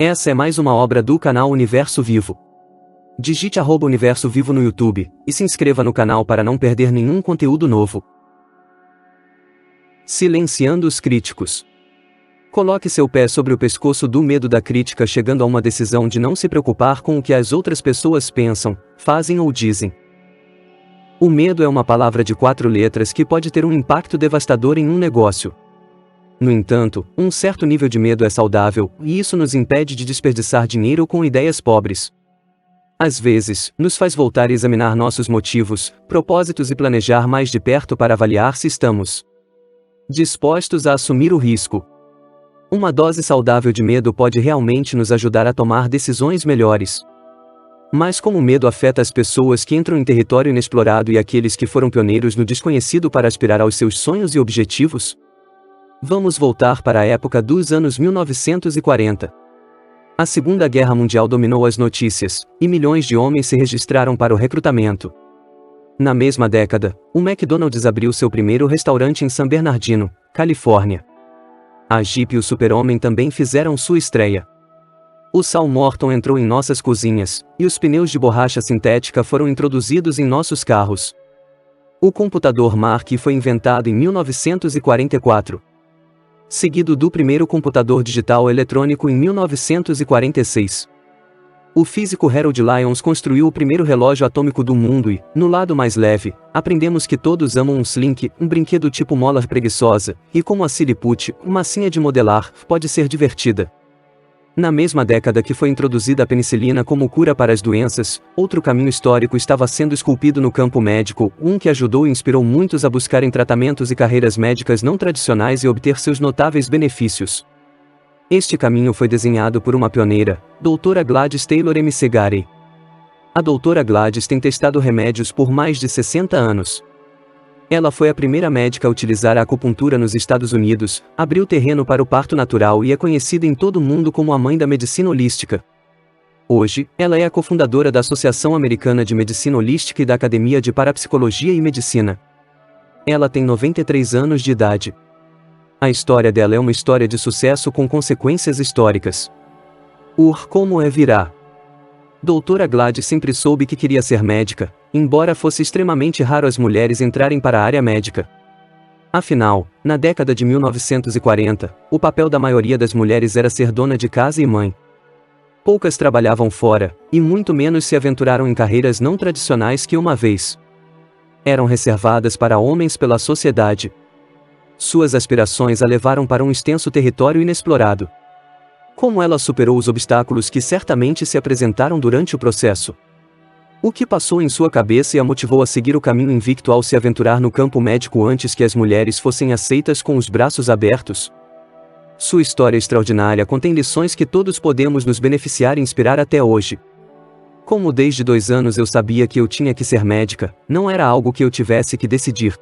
Essa é mais uma obra do canal Universo Vivo. Digite @Universo Vivo no YouTube, e se inscreva no canal para não perder nenhum conteúdo novo. Silenciando os críticos. Coloque seu pé sobre o pescoço do medo da crítica, chegando a uma decisão de não se preocupar com o que as outras pessoas pensam, fazem ou dizem. O medo é uma palavra de 4 letras que pode ter um impacto devastador em um negócio. No entanto, um certo nível de medo é saudável, e isso nos impede de desperdiçar dinheiro com ideias pobres. Às vezes, nos faz voltar e examinar nossos motivos, propósitos e planejar mais de perto para avaliar se estamos dispostos a assumir o risco. Uma dose saudável de medo pode realmente nos ajudar a tomar decisões melhores. Mas como o medo afeta as pessoas que entram em território inexplorado e aqueles que foram pioneiros no desconhecido para aspirar aos seus sonhos e objetivos? Vamos voltar para a época dos anos 1940. A Segunda Guerra Mundial dominou as notícias, e milhões de homens se registraram para o recrutamento. Na mesma década, o McDonald's abriu seu primeiro restaurante em San Bernardino, Califórnia. A Jeep e o Super-Homem também fizeram sua estreia. O Sal Morton entrou em nossas cozinhas, e os pneus de borracha sintética foram introduzidos em nossos carros. O computador Mark I foi inventado em 1944. Seguido do primeiro computador digital eletrônico em 1946. O físico Harold Lyons construiu o primeiro relógio atômico do mundo e, no lado mais leve, aprendemos que todos amam um Slink, um brinquedo tipo mola preguiçosa, e como a Silly Putty, uma massinha de modelar, pode ser divertida. Na mesma década que foi introduzida a penicilina como cura para as doenças, outro caminho histórico estava sendo esculpido no campo médico, um que ajudou e inspirou muitos a buscarem tratamentos e carreiras médicas não tradicionais e obter seus notáveis benefícios. Este caminho foi desenhado por uma pioneira, Dra. Gladys Taylor McGarey. A Dra. Gladys tem testado remédios por mais de 60 anos. Ela foi a primeira médica a utilizar a acupuntura nos Estados Unidos, abriu terreno para o parto natural e é conhecida em todo o mundo como a mãe da medicina holística. Hoje, ela é a cofundadora da Associação Americana de Medicina Holística e da Academia de Parapsicologia e Medicina. Ela tem 93 anos de idade. A história dela é uma história de sucesso com consequências históricas. Como é virar. Dra. Gladys sempre soube que queria ser médica, embora fosse extremamente raro as mulheres entrarem para a área médica. Afinal, na década de 1940, o papel da maioria das mulheres era ser dona de casa e mãe. Poucas trabalhavam fora, e muito menos se aventuraram em carreiras não tradicionais que uma vez eram reservadas para homens pela sociedade. Suas aspirações a levaram para um extenso território inexplorado. Como ela superou os obstáculos que certamente se apresentaram durante o processo? O que passou em sua cabeça e a motivou a seguir o caminho invicto ao se aventurar no campo médico antes que as mulheres fossem aceitas com os braços abertos? Sua história extraordinária contém lições que todos podemos nos beneficiar e inspirar até hoje. Como desde 2 anos eu sabia que eu tinha que ser médica, não era algo que eu tivesse que decidir.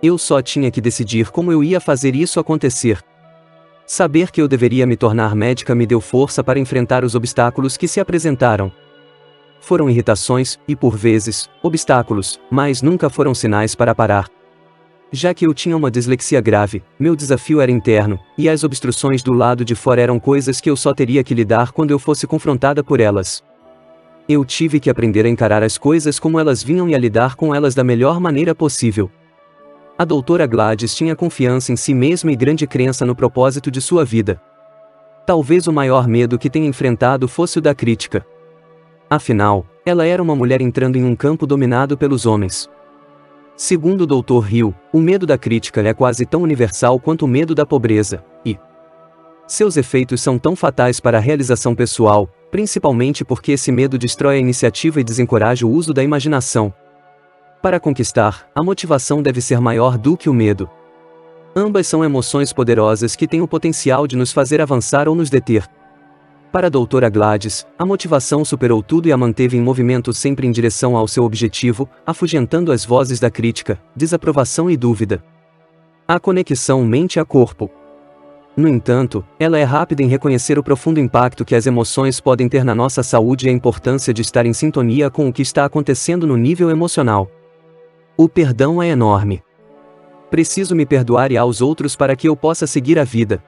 Eu só tinha que decidir como eu ia fazer isso acontecer. Saber que eu deveria me tornar médica me deu força para enfrentar os obstáculos que se apresentaram. Foram irritações, e por vezes, obstáculos, mas nunca foram sinais para parar. Já que eu tinha uma dislexia grave, meu desafio era interno, e as obstruções do lado de fora eram coisas que eu só teria que lidar quando eu fosse confrontada por elas. Eu tive que aprender a encarar as coisas como elas vinham e a lidar com elas da melhor maneira possível. A Dra. Gladys tinha confiança em si mesma e grande crença no propósito de sua vida. Talvez o maior medo que tenha enfrentado fosse o da crítica. Afinal, ela era uma mulher entrando em um campo dominado pelos homens. Segundo o Dr. Hill, o medo da crítica é quase tão universal quanto o medo da pobreza, e seus efeitos são tão fatais para a realização pessoal, principalmente porque esse medo destrói a iniciativa e desencoraja o uso da imaginação. Para conquistar, a motivação deve ser maior do que o medo. Ambas são emoções poderosas que têm o potencial de nos fazer avançar ou nos deter. Para a Dra. Gladys, a motivação superou tudo e a manteve em movimento sempre em direção ao seu objetivo, afugentando as vozes da crítica, desaprovação e dúvida. A conexão mente a corpo. No entanto, ela é rápida em reconhecer o profundo impacto que as emoções podem ter na nossa saúde e a importância de estar em sintonia com o que está acontecendo no nível emocional. O perdão é enorme. Preciso me perdoar e aos outros para que eu possa seguir a vida.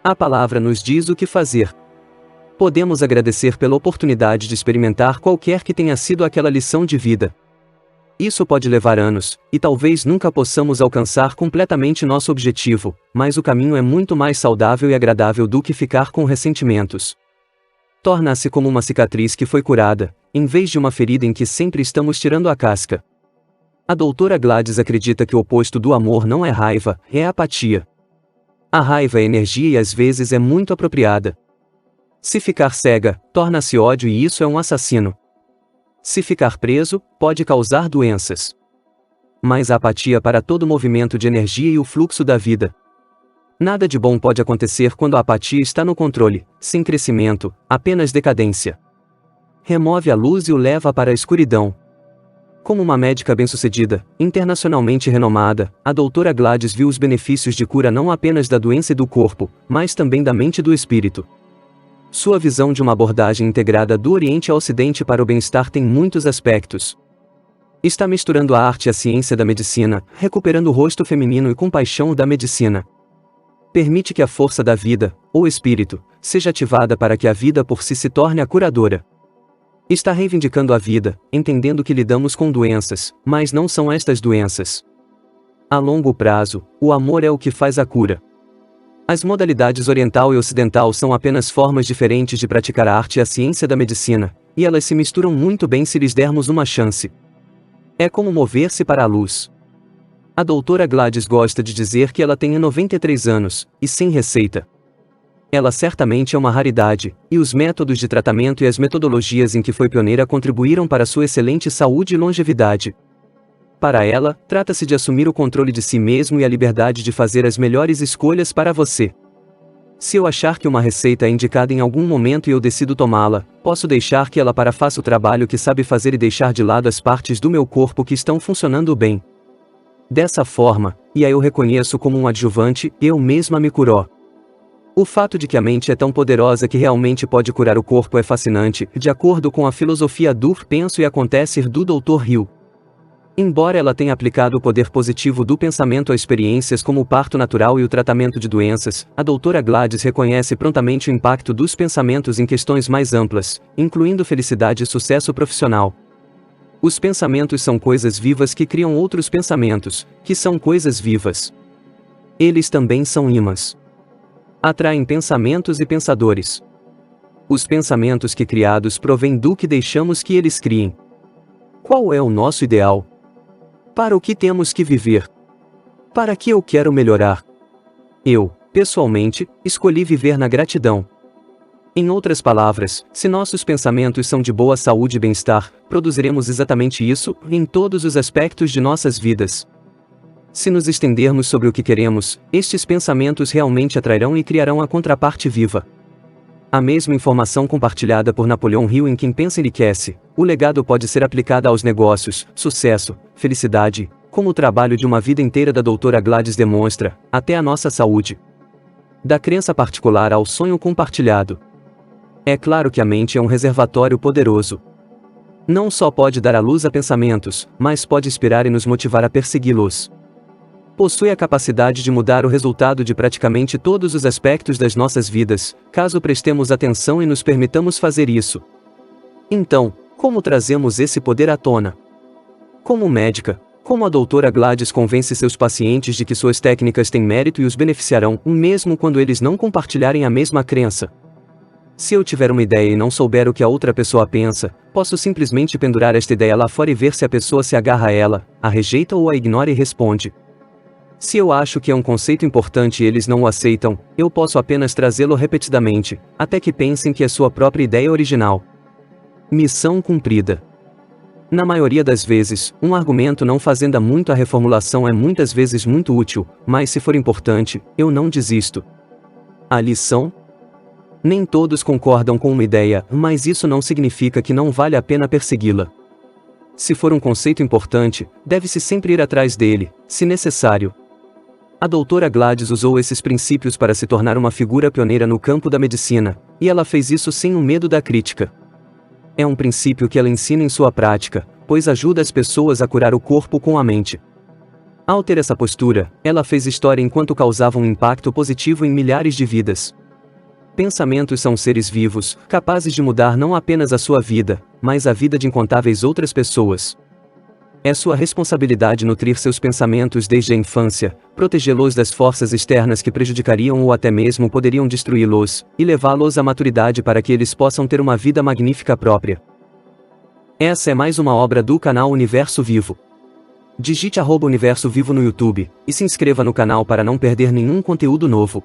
A palavra nos diz o que fazer. Podemos agradecer pela oportunidade de experimentar qualquer que tenha sido aquela lição de vida. Isso pode levar anos, e talvez nunca possamos alcançar completamente nosso objetivo, mas o caminho é muito mais saudável e agradável do que ficar com ressentimentos. Torna-se como uma cicatriz que foi curada, em vez de uma ferida em que sempre estamos tirando a casca. A doutora Gladys acredita que o oposto do amor não é raiva, é apatia. A raiva é energia e às vezes é muito apropriada. Se ficar cega, torna-se ódio e isso é um assassino. Se ficar preso, pode causar doenças. Mas a apatia para todo o movimento de energia e o fluxo da vida. Nada de bom pode acontecer quando a apatia está no controle, sem crescimento, apenas decadência. Remove a luz e o leva para a escuridão. Como uma médica bem-sucedida, internacionalmente renomada, a doutora Gladys viu os benefícios de cura não apenas da doença e do corpo, mas também da mente e do espírito. Sua visão de uma abordagem integrada do Oriente ao Ocidente para o bem-estar tem muitos aspectos. Está misturando a arte e a ciência da medicina, recuperando o rosto feminino e compaixão da medicina. Permite que a força da vida, ou espírito, seja ativada para que a vida por si se torne a curadora. Está reivindicando a vida, entendendo que lidamos com doenças, mas não são estas doenças. A longo prazo, o amor é o que faz a cura. As modalidades oriental e ocidental são apenas formas diferentes de praticar a arte e a ciência da medicina, e elas se misturam muito bem se lhes dermos uma chance. É como mover-se para a luz. A doutora Gladys gosta de dizer que ela tem 93 anos, e sem receita. Ela certamente é uma raridade, e os métodos de tratamento e as metodologias em que foi pioneira contribuíram para sua excelente saúde e longevidade. Para ela, trata-se de assumir o controle de si mesmo e a liberdade de fazer as melhores escolhas para você. Se eu achar que uma receita é indicada em algum momento e eu decido tomá-la, posso deixar que ela faça o trabalho que sabe fazer e deixar de lado as partes do meu corpo que estão funcionando bem. Dessa forma, e a eu reconheço como um adjuvante, eu mesma me curou. O fato de que a mente é tão poderosa que realmente pode curar o corpo é fascinante, de acordo com a filosofia do penso e acontecer do Dr. Hill. Embora ela tenha aplicado o poder positivo do pensamento a experiências como o parto natural e o tratamento de doenças, a doutora Gladys reconhece prontamente o impacto dos pensamentos em questões mais amplas, incluindo felicidade e sucesso profissional. Os pensamentos são coisas vivas que criam outros pensamentos, que são coisas vivas. Eles também são ímãs. Atraem pensamentos e pensadores. Os pensamentos que criados provêm do que deixamos que eles criem. Qual é o nosso ideal? Para o que temos que viver? Para que eu quero melhorar? Eu, pessoalmente, escolhi viver na gratidão. Em outras palavras, se nossos pensamentos são de boa saúde e bem-estar, produziremos exatamente isso, em todos os aspectos de nossas vidas. Se nos estendermos sobre o que queremos, estes pensamentos realmente atrairão e criarão a contraparte viva. A mesma informação compartilhada por Napoleão Hill em Quem Pensa Enriquece, o legado pode ser aplicado aos negócios, sucesso, felicidade, como o trabalho de uma vida inteira da doutora Gladys demonstra, até a nossa saúde. Da crença particular ao sonho compartilhado. É claro que a mente é um reservatório poderoso. Não só pode dar à luz a pensamentos, mas pode inspirar e nos motivar a persegui-los. Possui a capacidade de mudar o resultado de praticamente todos os aspectos das nossas vidas, caso prestemos atenção e nos permitamos fazer isso. Então, como trazemos esse poder à tona? Como médica, como a doutora Gladys convence seus pacientes de que suas técnicas têm mérito e os beneficiarão, mesmo quando eles não compartilharem a mesma crença? Se eu tiver uma ideia e não souber o que a outra pessoa pensa, posso simplesmente pendurar esta ideia lá fora e ver se a pessoa se agarra a ela, a rejeita ou a ignora e responde. Se eu acho que é um conceito importante e eles não o aceitam, eu posso apenas trazê-lo repetidamente, até que pensem que é sua própria ideia original. Missão cumprida. Na maioria das vezes, um argumento não fazendo muito a reformulação é muitas vezes muito útil, mas se for importante, eu não desisto. A lição? Nem todos concordam com uma ideia, mas isso não significa que não vale a pena persegui-la. Se for um conceito importante, deve-se sempre ir atrás dele, se necessário. A doutora Gladys usou esses princípios para se tornar uma figura pioneira no campo da medicina, e ela fez isso sem o medo da crítica. É um princípio que ela ensina em sua prática, pois ajuda as pessoas a curar o corpo com a mente. Ao ter essa postura, ela fez história enquanto causava um impacto positivo em milhares de vidas. Pensamentos são seres vivos, capazes de mudar não apenas a sua vida, mas a vida de incontáveis outras pessoas. É sua responsabilidade nutrir seus pensamentos desde a infância, protegê-los das forças externas que prejudicariam ou até mesmo poderiam destruí-los, e levá-los à maturidade para que eles possam ter uma vida magnífica própria. Essa é mais uma obra do canal Universo Vivo. Digite @Universo Vivo no YouTube, e se inscreva no canal para não perder nenhum conteúdo novo.